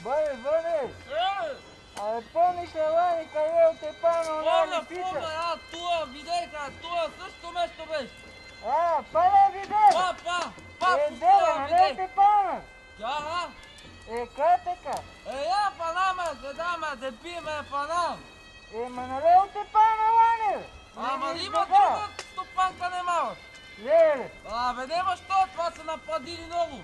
Бабе, Ване! Абе, помниш ли, Ване, къде от Тепано, Помня, туа, видейка, туа, същото место беше. Пале, виде! Па, Дева, не е Тепано! Кя, Къде така? я панама, гледаме, да пиеме панам. Ма нали от Тепано, Ване? Ама има друга стопанка нема. Леле! Бе, нема що, това са нападили много.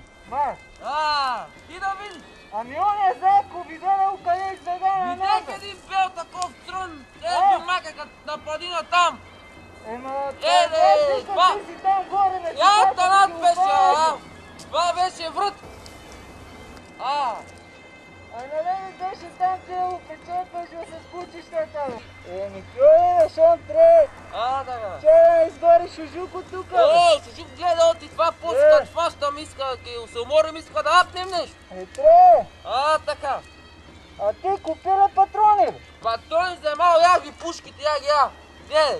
И да видиш. Ами оня Зайко, видя ли къде избега на нас? Видях един бел таков трън, би мака като напади на там. Това си там горе на Я танат беше, това беше врат. Нали ми беше там, че опечепаш с кучищата, бе? Кой шон тре? Така. Че да изгори Шужуко тук, бе? Шужук гледа от и това после като фащам иска, ке се уморим иска да апнем нещо. Тре! Така. А ти купира патрони, бе? Патрони вземал, я ги пушките, гледай.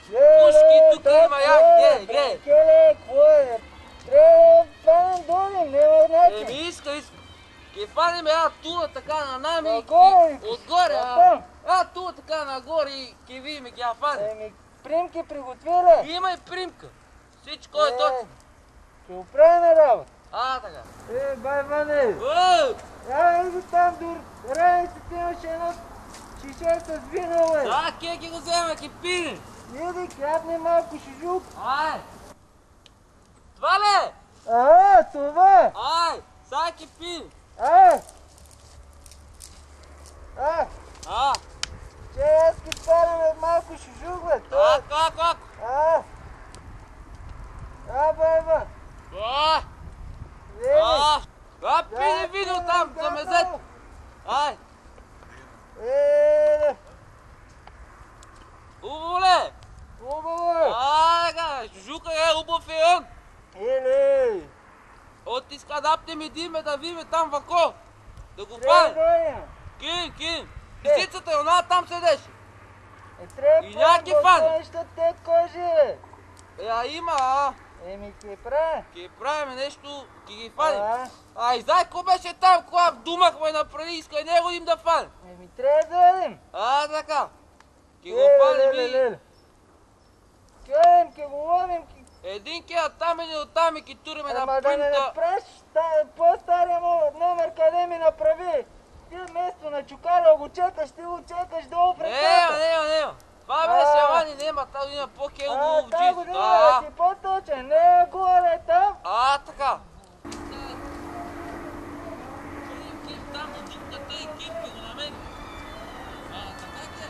Пушки тук има, гледай. Келе, какво е? Трябва да фанем долим, няма начин. Иска. Ке фанем тула така на нами. Отгоре, тула така нагоре и ке видим ке я фанем. Примки приготвила. Има и примка. Всичко е точно. Ке оправим работа. Така. Бай, Ване! Го там до раницата имаше едно шише с вино, бе! Ке го взема, ке пине! Иди, хлябне малко Шужук! Това ли? Това! Сега ке пине! Че аз ке спаляме малко Шужук, бе! Как? Бай! Пине вино там, за мезето! Убаво ли? Убаво е! Шужука убав е он! Еле! От иска да апнем и диме да видим там вако! Да го фане! Кин! Лисицата е она там седеше! И няма ги фане! Нещо те кожи, бе! Има, Ке прави? Ке правим нещо, ке ги фаним. И Зайко беше там, когато думахме напреди, иска и него им да фаним. Трябва да дойдем. Така. Ке го фаним и... Ке го ловим. Един ке там и оттам и ке туриме на примта. Ама да не направиш по-стария номер, къде ми направи. Ти вместо на чукара го чекаш, ти го чекаш долу пред тата. Нема. Това беше, Вани, нема, тази има по-хелово в Тази година си по-точен, не е горе там. Така. Ким там от дупката и Ким ке го намери. Така ке?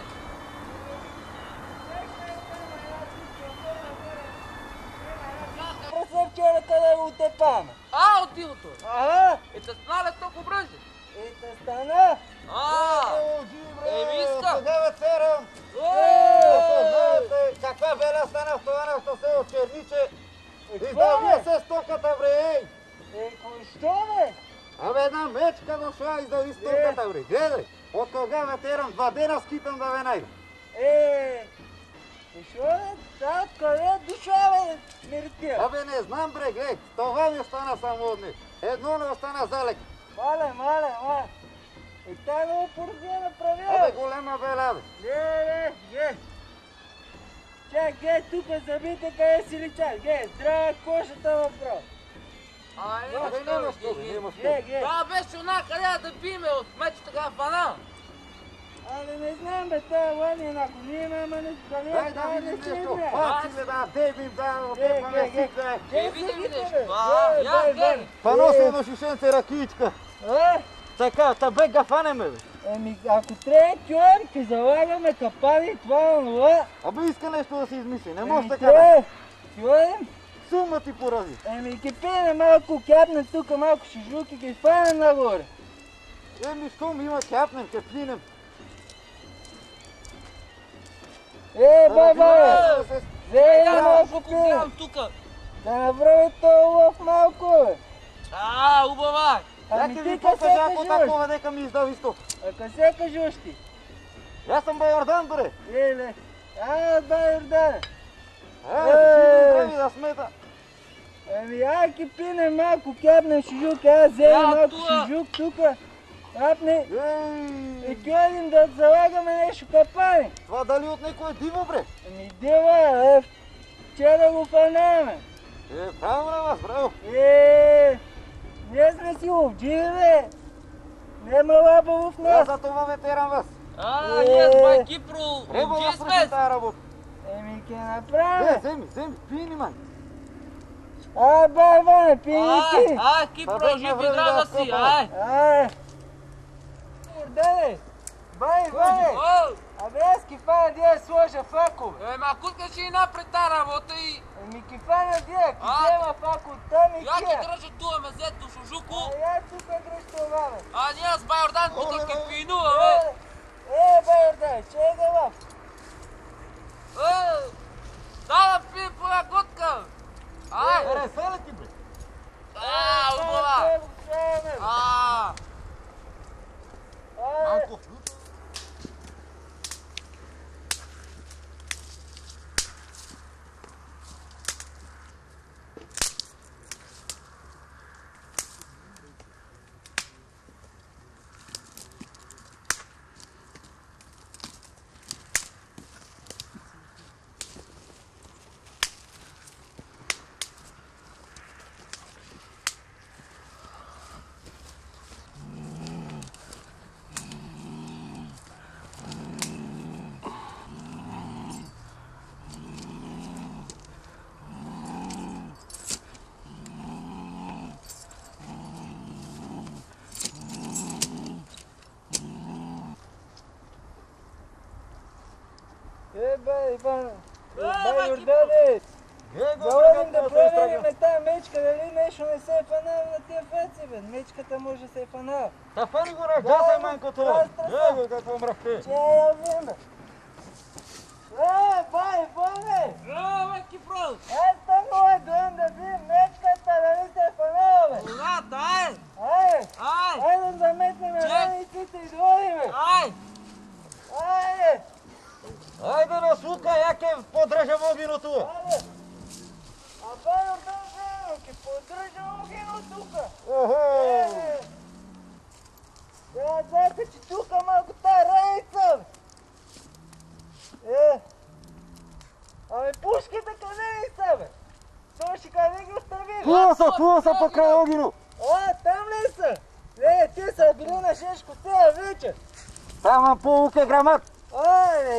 Пресъв вчера къде го тепаме. От дивото. Та стана ли толкова бръжде? Та стана. Иска. Тогава церам. Каква беля стана в това нещо село Черниче? Издължи се стоката, бре! Що, бе? Една мечка дошла издължи стоката, бре! Гледай! От тогава терам 2 дена скитам да ве найда. Що, бе? Къде дошла, бе, Миртия? Не знам, бре, гледай! Това ми остана само от днес. Едно не остана залек. Мале. Тя много поръждия направила. Голема беля, бе! Ге. Чак, тук забите къде си лича. Здрава кошата въпрос. Нема що. Това беше она къде да пиеме от мечета така фана. Не знам, бе, тая Ваня на конина, ама не дали Дай да видим нещо. Паци ли да дебим, да опепаме сикве. Видим нещо. Пано се едно шишенце ракичка. Така, бе га фанеме, бе. Ако трябва чуем, ке залагаме капани, това. Иска нещо да се измисли, не може така да. Чуем? Сума ти порази. Ке пиеме малко, кяпнем тук малко шужуки, ке фанем нагоре. Щом има кяпнем, ке плинем. Баба, вземи малко пиеме. Да направи този лов малко, бе. Убава. Ти ви покажа, ако такова дека ми издал исток. Къде кажеш ти? Аз съм Байордан, бре. Леле. Байордан. Ще да смета. Ай ке пинем малко, кябнем шужук, вземи малко шужук тука. Апни, Ей! и кладим да залагаме нещо капани. Това дали от некое диво, бре? Ами дива, че да го фанеме. Браво на вас, браво! Ние сме си ловджи, бе. Нема лабаво в нас. За това ветеран вас. Ние с бай Кипро, Треба да ловджи свършим сме. тая работа. Еми, ке направим. Вземи, пини, ман. Бай, Ване, пини ти. Кипро, жив и здрава си, Урдане, бай, Ване. Абе, аз кифана дия сложа факове. Ма кутка ще и напред тази работа и... Еми, кифана дия, ки взема фако там и Я кия. ти дръжа туа мезето, Шужуко. Я тука дръж това, бе. Ние с бай Йордан тука ке пинува, бе. Бай, Йордан, чега лап. Да пи по една кутка. Сада ти, бре. Умова. Манко. Бай, Иван. Бай, Йордане. Залагам да проверим тази мечка, дали нещо не се е фанал на тия феци, бе. Мечката може да се е фанал. Та фани го на газа, манко, това. Его, какво мръхте. Че я видим, бе. Бай, Иване. Браво, бе, Кипро. Аз там мога да видим мечката, дали се е фанал, бе. Айде да заметнем раниците и да одим, бе. Айде. Айде на сука, яке подрежа мобиното. Айде. Бай, Йордан, ке поддържа огино тука. Знаете, че тука малко тая раница, бе. Абе, пушките къде ли са, бе? Слушай, къде ги оставили? Тула са покрай огино. Там ли са? Ти са били на шешко тея вечер. Там полука грамат.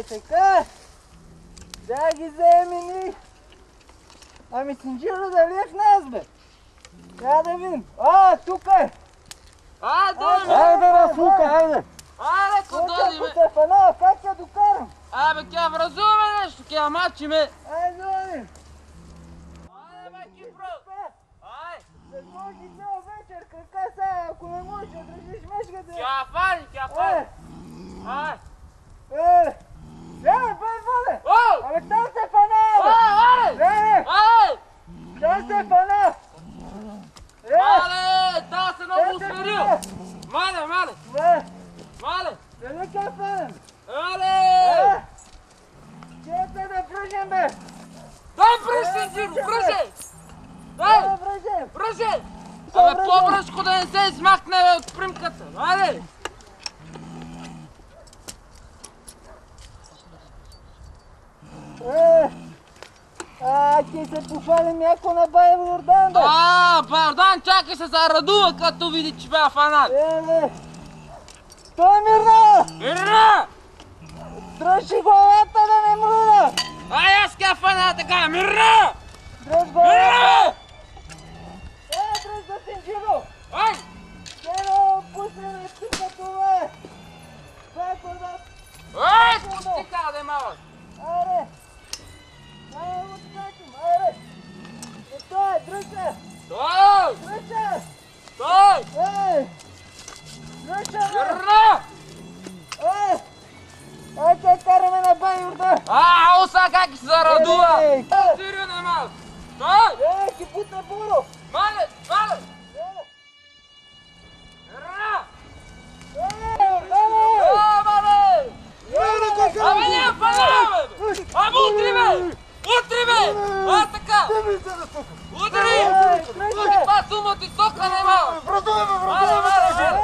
Така. Да ги вземи ни. Ами Синджиро дали е в нас, бе? Трябва да видим. Тука е. Айде на сука, айде. Ако се фанала, как я докарам? Бе, кя вразуваме нещо, кя мачиме. Айде, одим. Бе, Кипро. Да сложи цял вечер, крака сега, ако не можеш да държиш мешката. Кя фани. Бай, Ване! Абе, там се фанала, бе! Там се фанала! Та се много усмирил. Мале. Дали ка фанем? Чета да пръжем, бе! Дай бръж, Синджиро, бръжей! Да пръжем! Бръжей! Абе, по-бръжко да не се измахне от примката. Айде! Ти се пофалим яко на Бай Йордан, бе! Бай Йордан чакай се зарадува, като види, че бе фанат. Стой мирно! Мирна! Дръжи главата да не мръда! Аз кя фана така, мирна! Дръж главата! Мирна! Дръж да Синджиро! Ай! Кено, пусни ме тука това! Бай Йордан! Стика да малък! Айде! Айде, откачим, айде! Стой, дръж се! Стой! Дръж се! Стой! Дръж се, бе! Мирна! Айде, караме на Бай Йордан! Уса как се зарадува! Сирио не малък! Стой! Ки бутна буро! Мале! Мирна! Мале! Абе, няма фана, бе! Утри, бе! Така! Удри! Това сума ти сока нема! Вразуваме! Мале!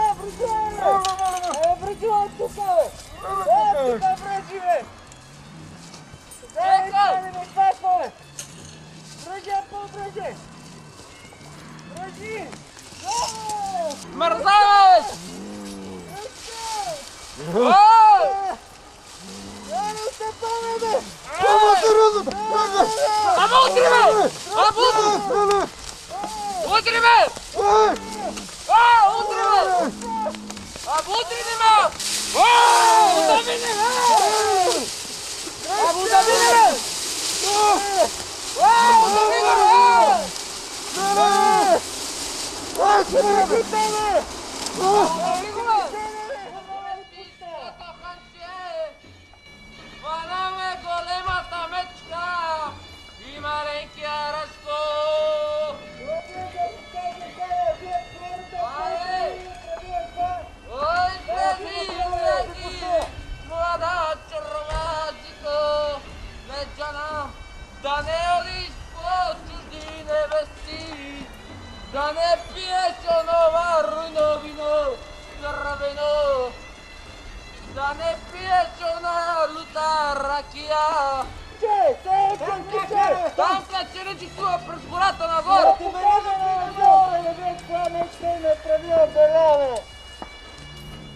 Дръжи, по-дръжи! Дръжи! Браво! Мързаваш! Не отстъпваме, бе! Ама утри, бе! Утри, бе! Утри, бе! Утри, нема! Удавини, бе! Удавини, бе! Хванаме големата мечка и маленькия Рашко. Ой, гледи, млада чорвачико, мечана, да не одиш по чужди невести, да не пиеш онова руйно вино, дървено, да не пиеш она люта ракия. Там след черечето през гората нагоре.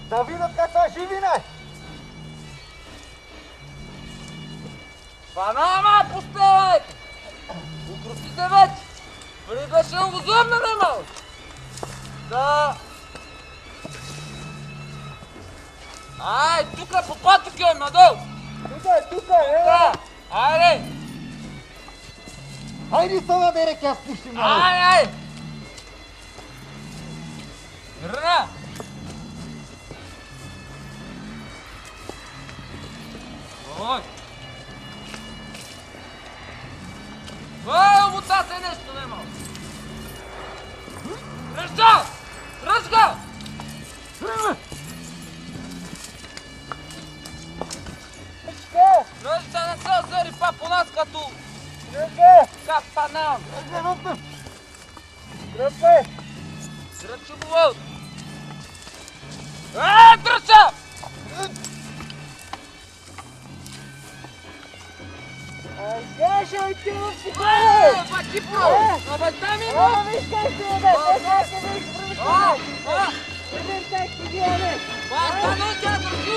Да видят каква живина е! Панама, пустек! Укрути се вече! Преди беше обозорно немал! Да... Ай, тука по патока, надолу! Да! Айде! Хайде това да река, аз пущим на него! Ай! Ръна! Ой! Ой, обута се нещо нема! Ръжка! Ръжка! Ръжка не се озери па по нас като капанан! Дръчу му вълт! Дръча! Па ти прави! Абе дай ми го! Па стану тя дръчу!